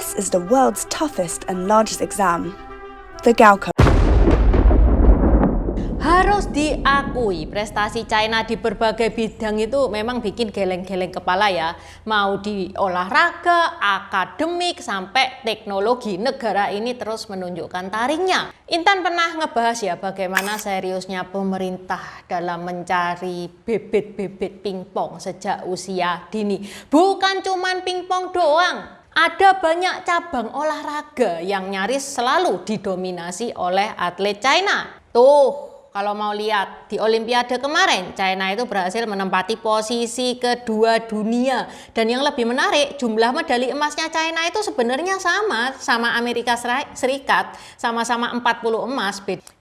This is the world's toughest and largest exam, the Gaokao. Harus diakui, prestasi China di berbagai bidang itu memang bikin geleng-geleng kepala ya. Mau di olahraga, akademik, sampai teknologi, negara ini terus menunjukkan taringnya. Intan pernah ngebahas ya bagaimana seriusnya pemerintah dalam mencari bibit-bibit pingpong sejak usia dini. Bukan cuman pingpong doang. Ada banyak cabang olahraga yang nyaris selalu didominasi oleh atlet China. Tuh, kalau mau lihat di Olimpiade kemarin, China itu berhasil menempati posisi kedua dunia. Dan yang lebih menarik, jumlah medali emasnya China itu sebenarnya sama Amerika Serikat, sama-sama 40 emas.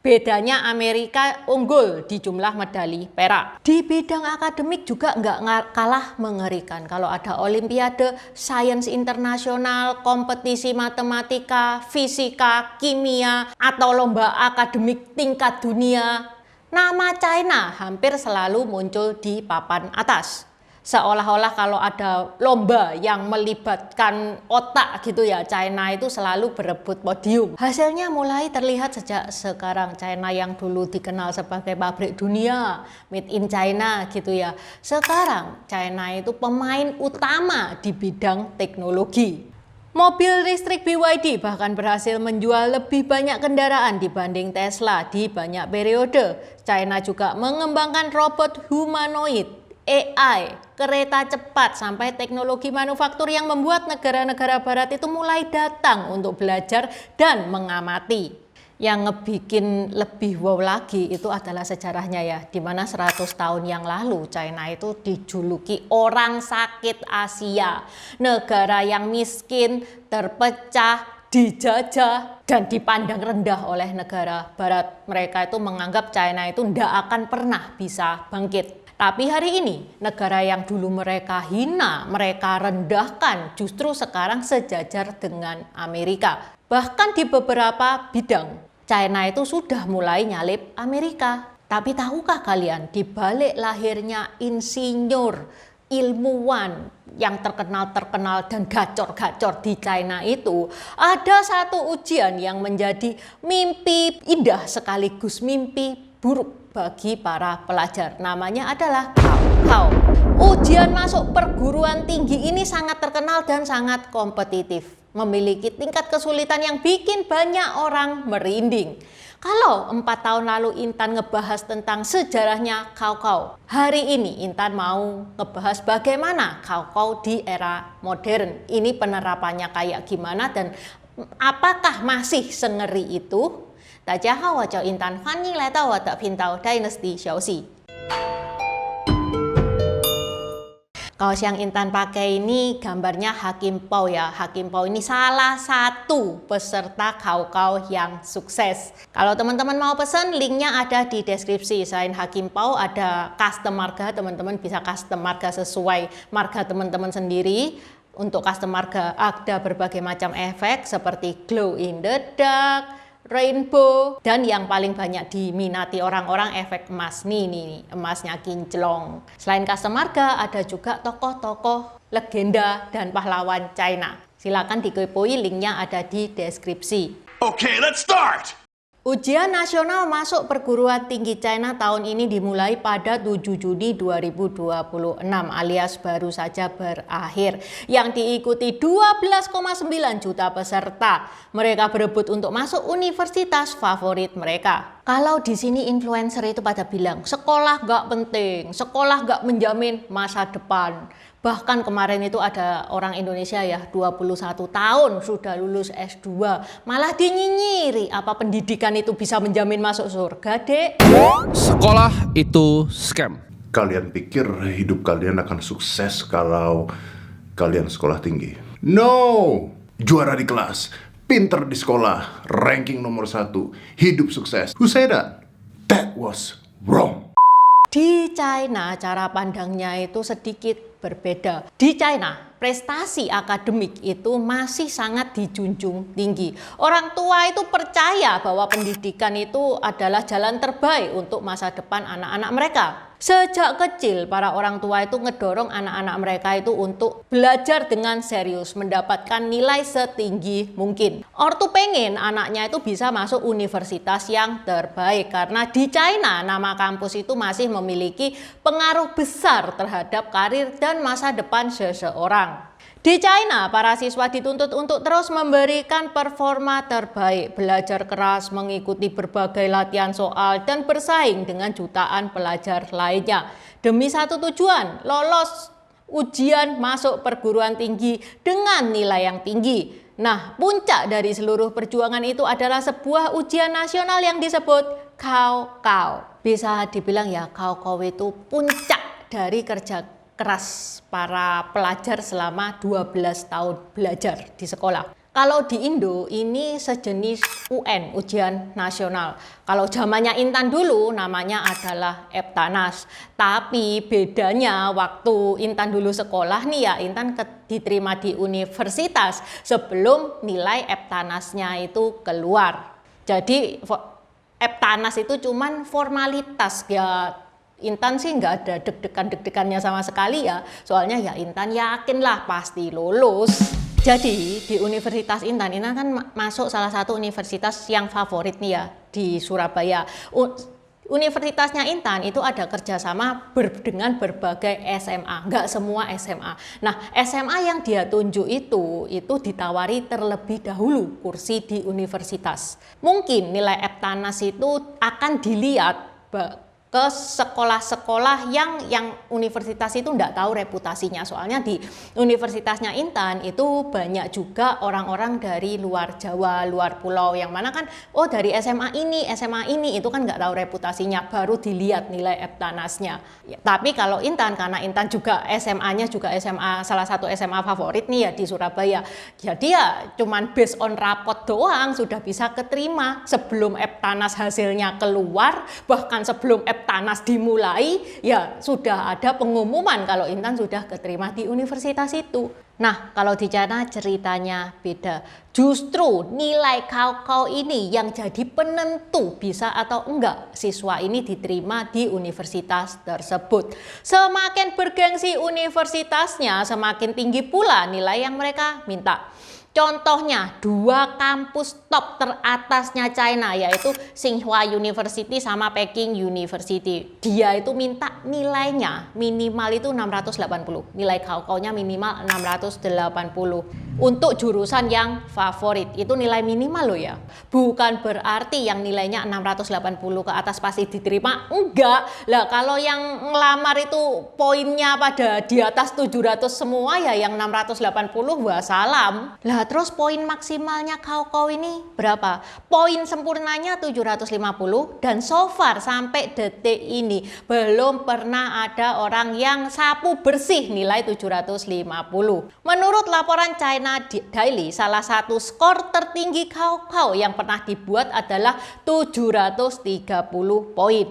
Bedanya Amerika unggul di jumlah medali perak. Di bidang akademik juga nggak kalah mengerikan. Kalau ada Olimpiade, sains internasional, kompetisi matematika, fisika, kimia, atau lomba akademik tingkat dunia, nama China hampir selalu muncul di papan atas. Seolah-olah kalau ada lomba yang melibatkan otak gitu ya, China itu selalu berebut podium. Hasilnya mulai terlihat sejak sekarang. China yang dulu dikenal sebagai pabrik dunia, made in China gitu ya. Sekarang China itu pemain utama di bidang teknologi. Mobil listrik BYD bahkan berhasil menjual lebih banyak kendaraan dibanding Tesla di banyak periode. China juga mengembangkan robot humanoid, AI, kereta cepat, sampai teknologi manufaktur yang membuat negara-negara barat itu mulai datang untuk belajar dan mengamati. Yang ngebikin lebih wow lagi itu adalah sejarahnya ya, dimana 100 tahun yang lalu China itu dijuluki orang sakit Asia, negara yang miskin, terpecah, dijajah, dan dipandang rendah oleh negara barat. Mereka itu menganggap China itu tidak akan pernah bisa bangkit. Tapi hari ini, negara yang dulu mereka hina, mereka rendahkan, justru sekarang sejajar dengan Amerika. Bahkan di beberapa bidang, China itu sudah mulai nyalip Amerika. Tapi tahukah kalian, di balik lahirnya insinyur, ilmuwan yang terkenal dan gacor-gacor di China itu, ada satu ujian yang menjadi mimpi indah sekaligus mimpi buruk bagi para pelajar. Namanya adalah Gaokao. Ujian masuk perguruan tinggi ini sangat terkenal dan sangat kompetitif. Memiliki tingkat kesulitan yang bikin banyak orang merinding. Kalau 4 tahun lalu Intan ngebahas tentang sejarahnya Gaokao, hari ini Intan mau ngebahas bagaimana Gaokao di era modern. Ini penerapannya kayak gimana dan apakah masih sengeri itu? 大家好，我叫Intan，欢迎来到我的频道 Dynasty 小喜。Kaos yang Intan pakai ini gambarnya Hakim Pao ya. Hakim Pao ini salah satu peserta Gaokao yang sukses. Kalau teman-teman mau pesan, linknya ada di deskripsi. Selain Hakim Pao, ada custom marga. Teman-teman bisa custom marga sesuai marga teman-teman sendiri. Untuk custom marga ada berbagai macam efek seperti glow in the dark, rainbow, dan yang paling banyak diminati orang-orang efek emas. Nih, emasnya kinclong. Selain custom marga, ada juga tokoh-tokoh legenda dan pahlawan China. Silakan dikepoin, linknya ada di deskripsi. Okay, let's start! Ujian nasional masuk perguruan tinggi China tahun ini dimulai pada 7 Juni 2026 alias baru saja berakhir, yang diikuti 12,9 juta peserta. Mereka berebut untuk masuk universitas favorit mereka. Kalau di sini influencer itu pada bilang sekolah nggak penting, sekolah nggak menjamin masa depan. Bahkan kemarin itu ada orang Indonesia ya, 21 tahun sudah lulus S2, malah dinyinyiri apa pendidikan itu bisa menjamin masuk surga, Dek. Sekolah itu scam. Kalian pikir hidup kalian akan sukses kalau kalian sekolah tinggi? No! Juara di kelas, pinter di sekolah, ranking nomor 1, hidup sukses. Who said that? That was wrong. Di China cara pandangnya itu sedikit berbeda. Di China, prestasi akademik itu masih sangat dijunjung tinggi. Orang tua itu percaya bahwa pendidikan itu adalah jalan terbaik untuk masa depan anak-anak mereka. Sejak kecil, para orang tua itu ngedorong anak-anak mereka itu untuk belajar dengan serius, mendapatkan nilai setinggi mungkin. Ortu pengen anaknya itu bisa masuk universitas yang terbaik, karena di China nama kampus itu masih memiliki pengaruh besar terhadap karir dan masa depan seseorang. Di China, para siswa dituntut untuk terus memberikan performa terbaik, belajar keras, mengikuti berbagai latihan soal, dan bersaing dengan jutaan pelajar lainnya. Demi satu tujuan, lolos ujian masuk perguruan tinggi dengan nilai yang tinggi. Nah, puncak dari seluruh perjuangan itu adalah sebuah ujian nasional yang disebut Gaokao. Bisa dibilang ya, Gaokao itu puncak dari kerja keras para pelajar selama 12 tahun belajar di sekolah. Kalau di Indo ini sejenis UN, ujian nasional. Kalau zamannya Intan dulu namanya adalah Eptanas. Tapi bedanya waktu Intan dulu sekolah nih ya, Intan diterima di universitas sebelum nilai Eptanasnya itu keluar. Jadi Eptanas itu cuman formalitas ya. Intan sih nggak ada deg-degannya sama sekali ya, soalnya ya Intan yakin lah pasti lulus. Jadi di Universitas Intan kan masuk salah satu universitas yang favorit nih ya di Surabaya. Universitasnya Intan itu ada kerjasama dengan berbagai SMA, nggak semua SMA. Nah, SMA yang dia tunjuk itu ditawari terlebih dahulu kursi di universitas. Mungkin nilai Eptanas itu akan dilihat ke sekolah-sekolah yang universitas itu enggak tahu reputasinya. Soalnya di universitasnya Intan itu banyak juga orang-orang dari luar Jawa, luar pulau, yang mana kan dari SMA ini itu kan enggak tahu reputasinya, baru dilihat nilai Eptanasnya. Ya, tapi kalau Intan, karena Intan juga SMA-nya juga salah satu SMA favorit nih ya di Surabaya. Jadi ya cuman based on rapot doang sudah bisa keterima sebelum Eptanas hasilnya keluar, bahkan sebelum Eptanas dimulai ya sudah ada pengumuman kalau Intan sudah keterima di universitas itu. Nah, kalau di China ceritanya beda. Justru nilai Gaokao ini yang jadi penentu bisa atau enggak siswa ini diterima di universitas tersebut. Semakin bergengsi universitasnya, semakin tinggi pula nilai yang mereka minta. Contohnya 2 kampus top teratasnya China, yaitu Tsinghua University sama Peking University. Dia itu minta nilainya minimal itu 680. Nilai Gaokao-nya minimal 680. Untuk jurusan yang favorit itu nilai minimal loh ya. Bukan berarti yang nilainya 680 ke atas pasti diterima, enggak. Lah kalau yang ngelamar itu poinnya pada di atas 700 semua ya, yang 680 wassalam. Lah terus poin maksimalnya Gaokao ini berapa? Poin sempurnanya 750 dan so far sampai detik ini belum pernah ada orang yang sapu bersih nilai 750. Menurut laporan China Daily, salah satu skor tertinggi Gaokao yang pernah dibuat adalah 730 poin.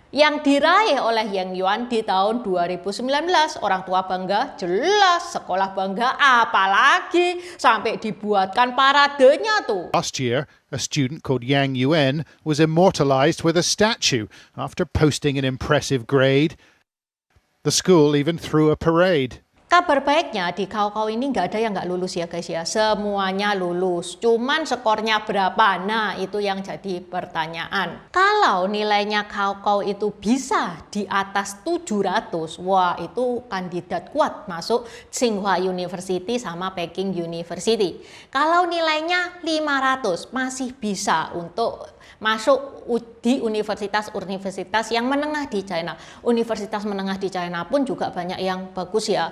Yang diraih oleh Yang Yuan di tahun 2019. Orang tua bangga, jelas, sekolah bangga, apalagi sampai dibuatkan paradenya tuh. Last year, a student called Yang Yuan was immortalized with a statue after posting an impressive grade. The school even threw a parade. Kabar baiknya di Gaokao ini nggak ada yang nggak lulus ya guys ya, semuanya lulus. Cuman skornya berapa? Nah itu yang jadi pertanyaan. Kalau nilainya Gaokao itu bisa di atas 700, wah itu kandidat kuat masuk Tsinghua University sama Peking University. Kalau nilainya 500 masih bisa untuk masuk di universitas-universitas yang menengah di China. Universitas menengah di China pun juga banyak yang bagus ya.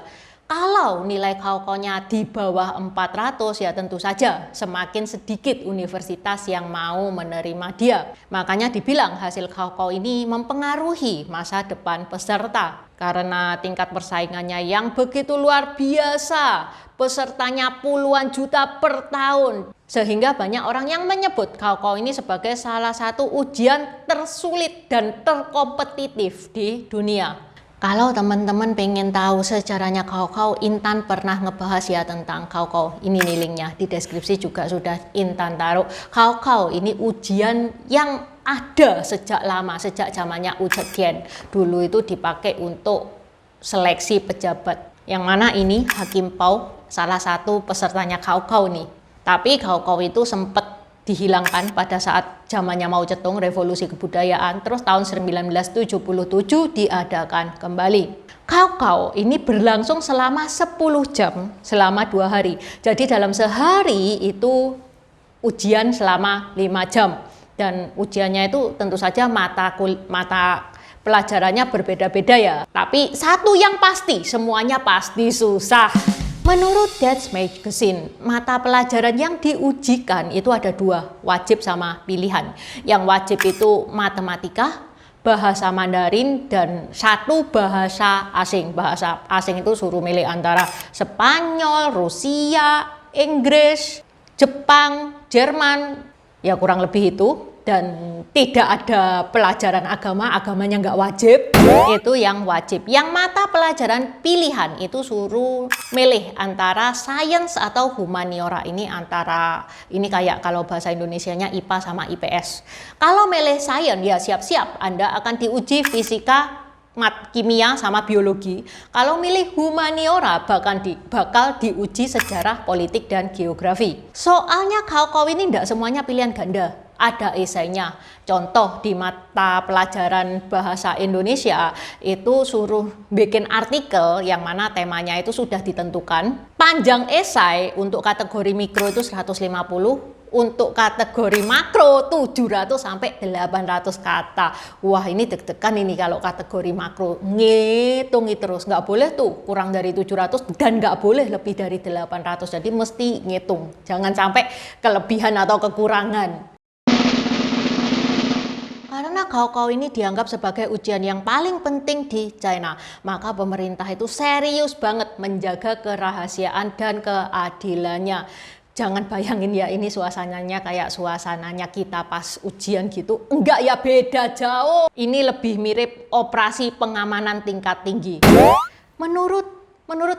Kalau nilai Gaokao-nya di bawah 400 ya tentu saja semakin sedikit universitas yang mau menerima dia. Makanya dibilang hasil Gaokao ini mempengaruhi masa depan peserta. Karena tingkat persaingannya yang begitu luar biasa, pesertanya puluhan juta per tahun. Sehingga banyak orang yang menyebut Gaokao ini sebagai salah satu ujian tersulit dan terkompetitif di dunia. Kalau teman-teman pengen tahu sejarahnya Kaukau, Intan pernah ngebahas ya tentang Kaukau. Ini nih linknya, di deskripsi juga sudah Intan taruh. Kaukau ini ujian yang ada sejak lama, sejak zamannya Ujian. Dulu itu dipakai untuk seleksi pejabat. Yang mana ini Hakim Pau, salah satu pesertanya Kaukau nih. Tapi Kaukau itu sempat dihilangkan pada saat zamannya Mao Zedong, revolusi kebudayaan, terus tahun 1977 diadakan kembali. Kaukau ini berlangsung selama 10 jam, selama 2 hari. Jadi dalam sehari itu ujian selama 5 jam. Dan ujiannya itu tentu saja mata pelajarannya berbeda-beda ya. Tapi satu yang pasti, semuanya pasti susah. Menurut That's Magazine, mata pelajaran yang diujikan itu ada 2, wajib sama pilihan. Yang wajib itu matematika, bahasa Mandarin, dan 1 bahasa asing. Bahasa asing itu suruh milih antara Spanyol, Rusia, Inggris, Jepang, Jerman, ya kurang lebih itu. Dan tidak ada pelajaran agama, agamanya nggak wajib, itu yang wajib. Yang mata pelajaran pilihan itu suruh milih antara sains atau humaniora. Ini kayak kalau bahasa Indonesianya IPA sama IPS. Kalau milih sains ya siap-siap Anda akan diuji fisika, kimia sama biologi. Kalau milih humaniora bakal diuji sejarah, politik, dan geografi. Soalnya Kaukau ini tidak semuanya pilihan ganda. Ada esainya. Contoh di mata pelajaran bahasa Indonesia itu suruh bikin artikel yang mana temanya itu sudah ditentukan. Panjang esai untuk kategori mikro itu 150, untuk kategori makro 700 sampai 800 kata. Wah, ini deg-degan ini kalau kategori makro. Ngitungi terus, nggak boleh tuh kurang dari 700 dan nggak boleh lebih dari 800. Jadi mesti ngitung. Jangan sampai kelebihan atau kekurangan. Karena Kaukau ini dianggap sebagai ujian yang paling penting di China, maka pemerintah itu serius banget menjaga kerahasiaan dan keadilannya. Jangan bayangin ya ini suasananya kayak suasananya kita pas ujian gitu. Enggak ya, beda jauh. Ini lebih mirip operasi pengamanan tingkat tinggi. Menurut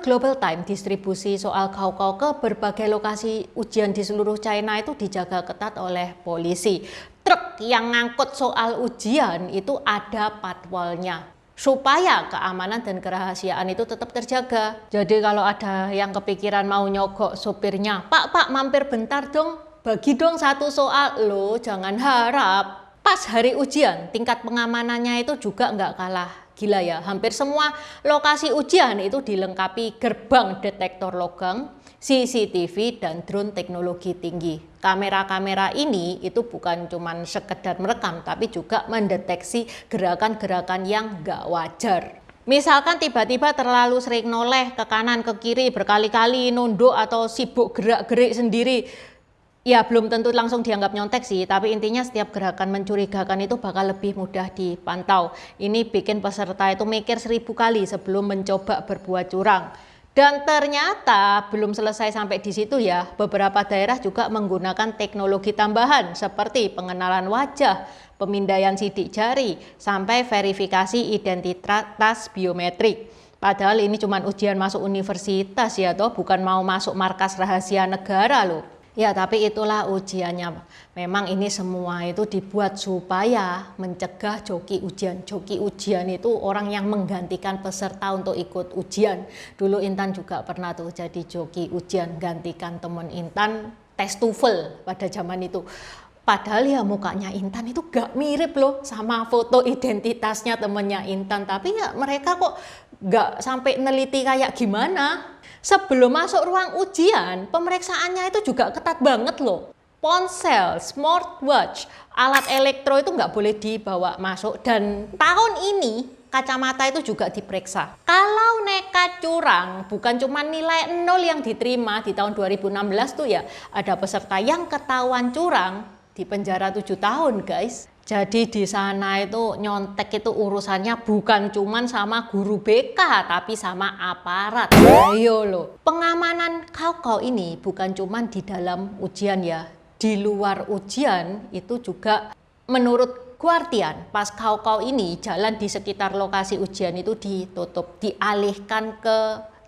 Global Times, distribusi soal Kaukau ke berbagai lokasi ujian di seluruh China itu dijaga ketat oleh polisi. Truk yang ngangkut soal ujian itu ada patwalnya supaya keamanan dan kerahasiaan itu tetap terjaga. Jadi kalau ada yang kepikiran mau nyogok sopirnya, Pak mampir bentar dong, bagi dong 1 soal. Loh, jangan harap. Pas hari ujian, tingkat pengamanannya itu juga nggak kalah gila ya. Hampir semua lokasi ujian itu dilengkapi gerbang detektor logam, CCTV, dan drone teknologi tinggi. Kamera-kamera ini itu bukan cuma sekedar merekam, tapi juga mendeteksi gerakan-gerakan yang nggak wajar. Misalkan tiba-tiba terlalu sering noleh ke kanan, ke kiri, berkali-kali nunduk atau sibuk gerak-gerik sendiri. Ya belum tentu langsung dianggap nyontek sih, tapi intinya setiap gerakan mencurigakan itu bakal lebih mudah dipantau. Ini bikin peserta itu mikir 1000 kali sebelum mencoba berbuat curang. Dan ternyata belum selesai sampai di situ ya, beberapa daerah juga menggunakan teknologi tambahan seperti pengenalan wajah, pemindaian sidik jari, sampai verifikasi identitas biometrik. Padahal ini cuma ujian masuk universitas ya toh, bukan mau masuk markas rahasia negara loh. Ya tapi itulah ujiannya. Memang ini semua itu dibuat supaya mencegah joki ujian. Joki ujian itu orang yang menggantikan peserta untuk ikut ujian. Dulu Intan juga pernah tuh jadi joki ujian, gantikan temen Intan tes TOEFL pada zaman itu. Padahal ya mukanya Intan itu gak mirip loh sama foto identitasnya temennya Intan. Tapi ya mereka kok gak sampai neliti kayak gimana. Sebelum masuk ruang ujian, pemeriksaannya itu juga ketat banget loh. Ponsel, smartwatch, alat elektro itu nggak boleh dibawa masuk. Dan tahun ini kacamata itu juga diperiksa. Kalau nekat curang, bukan cuma nilai 0 yang diterima di tahun 2016 tuh ya. Ada peserta yang ketahuan curang di penjara 7 tahun guys. Jadi di sana itu nyontek itu urusannya bukan cuman sama guru BK tapi sama aparat. Ayo loh. Pengamanan Kaukau ini bukan cuman di dalam ujian ya. Di luar ujian itu juga menurut Guardian, pas Kaukau ini jalan di sekitar lokasi ujian itu ditutup, dialihkan ke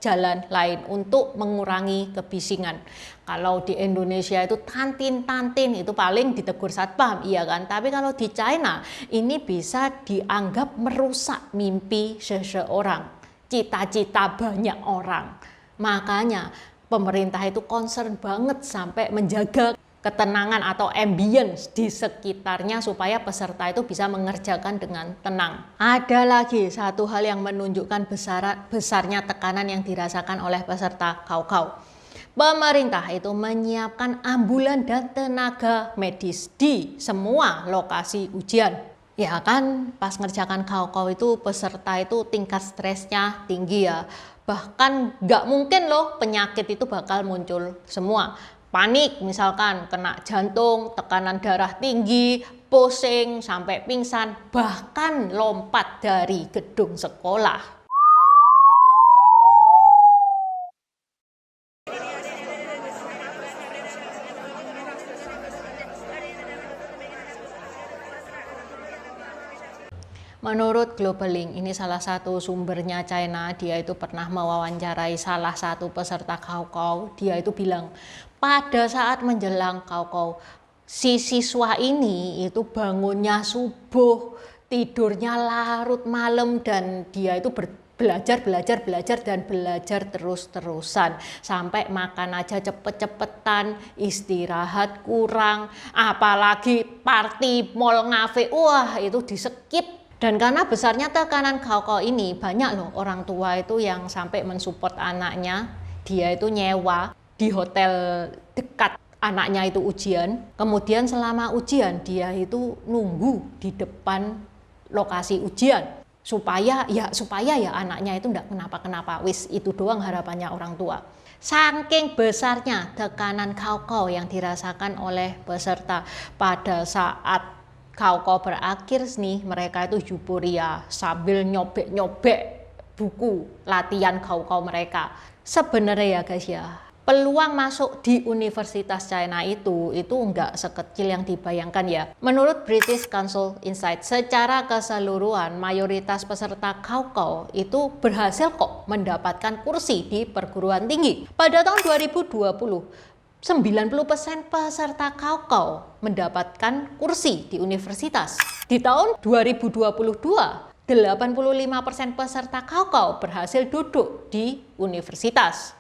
jalan lain untuk mengurangi kebisingan. Kalau di Indonesia itu tantin itu paling ditegur satpam, iya kan? Tapi kalau di China ini bisa dianggap merusak mimpi seseorang, cita-cita banyak orang. Makanya pemerintah itu concern banget sampai menjaga ketenangan atau ambience di sekitarnya supaya peserta itu bisa mengerjakan dengan tenang. Ada lagi satu hal yang menunjukkan besarnya tekanan yang dirasakan oleh peserta Kaukau. Pemerintah itu menyiapkan ambulan dan tenaga medis di semua lokasi ujian. Ya kan, pas ngerjakan Kaukau itu peserta itu tingkat stresnya tinggi ya. Bahkan nggak mungkin loh penyakit itu bakal muncul semua. Panik misalkan, kena jantung, tekanan darah tinggi, pusing, sampai pingsan, bahkan lompat dari gedung sekolah. Menurut Global-Link, ini salah satu sumbernya China, dia itu pernah mewawancarai salah satu peserta Kaukau. Dia itu bilang, pada saat menjelang Kaukau, si siswa ini itu bangunnya subuh, tidurnya larut malam, dan dia itu belajar dan belajar terus-terusan. Sampai makan aja cepet-cepetan, istirahat kurang, apalagi party, mall, ngafe, wah itu di-skip. Dan karena besarnya tekanan Kaukau ini, banyak loh orang tua itu yang sampai mensupport anaknya. Dia itu nyewa di hotel dekat anaknya itu ujian. Kemudian selama ujian dia itu nunggu di depan lokasi ujian. Supaya ya anaknya itu enggak kenapa-kenapa. Wis itu doang harapannya orang tua. Saking besarnya tekanan Kaukau yang dirasakan oleh peserta pada saat Kaukau berakhir nih, mereka itu euforia sambil nyobek-nyobek buku latihan Kaukau mereka. Sebenarnya ya guys ya, peluang masuk di Universitas China itu enggak sekecil yang dibayangkan ya. Menurut British Council Insight, secara keseluruhan mayoritas peserta Kaukau itu berhasil kok mendapatkan kursi di perguruan tinggi. Pada tahun 2020, 90% peserta Kaukau mendapatkan kursi di universitas. Di tahun 2022, 85% peserta Kaukau berhasil duduk di universitas.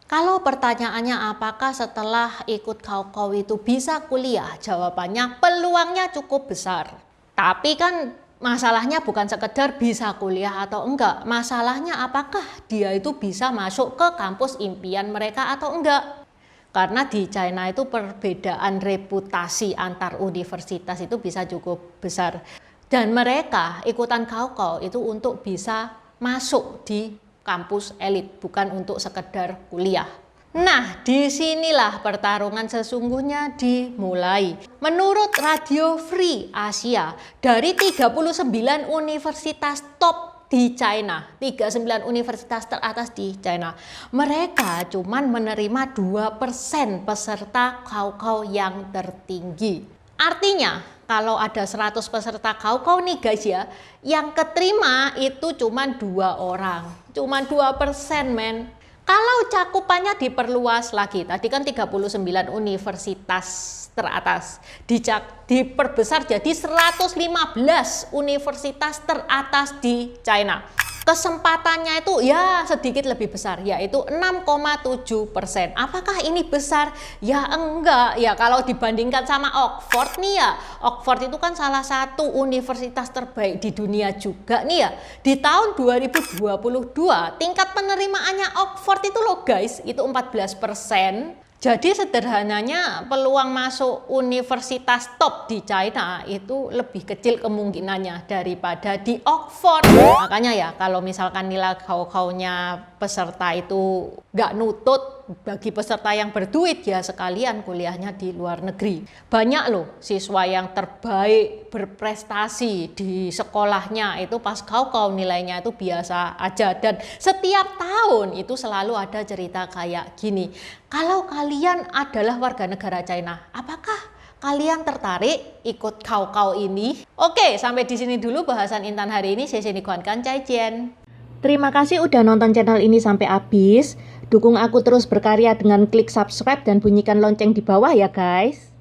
Kalau pertanyaannya apakah setelah ikut Kaukau itu bisa kuliah? Jawabannya peluangnya cukup besar. Tapi kan masalahnya bukan sekedar bisa kuliah atau enggak. Masalahnya apakah dia itu bisa masuk ke kampus impian mereka atau enggak. Karena di China itu perbedaan reputasi antar universitas itu bisa cukup besar. Dan mereka ikutan Kaukau itu untuk bisa masuk di kampus elit, bukan untuk sekedar kuliah. Nah, disinilah pertarungan sesungguhnya dimulai. Menurut Radio Free Asia, dari 39 universitas top di China, 39 universitas teratas di China, mereka cuman menerima 2% peserta Kaukau yang tertinggi. Artinya, kalau ada 100 peserta Kaukau nih guys ya, yang keterima itu cuman 2 orang, cuman 2% men. Kalau cakupannya diperluas lagi, tadi kan 39 universitas teratas, diperbesar jadi 115 universitas teratas di China. Kesempatannya itu ya sedikit lebih besar, yaitu 6,7%. Apakah ini besar? Ya enggak. Ya kalau dibandingkan sama Oxford nih ya, Oxford itu kan salah satu universitas terbaik di dunia juga nih ya. Di tahun 2022, tingkat penerimaannya Oxford itu loh guys, itu 14%. Jadi sederhananya peluang masuk universitas top di China itu lebih kecil kemungkinannya daripada di Oxford. Makanya ya kalau misalkan nilai Kaukau-nya peserta itu nggak nutut, bagi peserta yang berduit ya sekalian kuliahnya di luar negeri. Banyak loh siswa yang terbaik berprestasi di sekolahnya itu pas Kaukau nilainya itu biasa aja. Dan setiap tahun itu selalu ada cerita kayak gini. Kalau kalian adalah warga negara China, apakah Kalian tertarik ikut kau-kau ini? Oke, sampai di sini dulu bahasan Intan hari ini. Terima kasih udah nonton channel ini sampai habis. Dukung aku terus berkarya dengan klik subscribe dan bunyikan lonceng di bawah ya guys.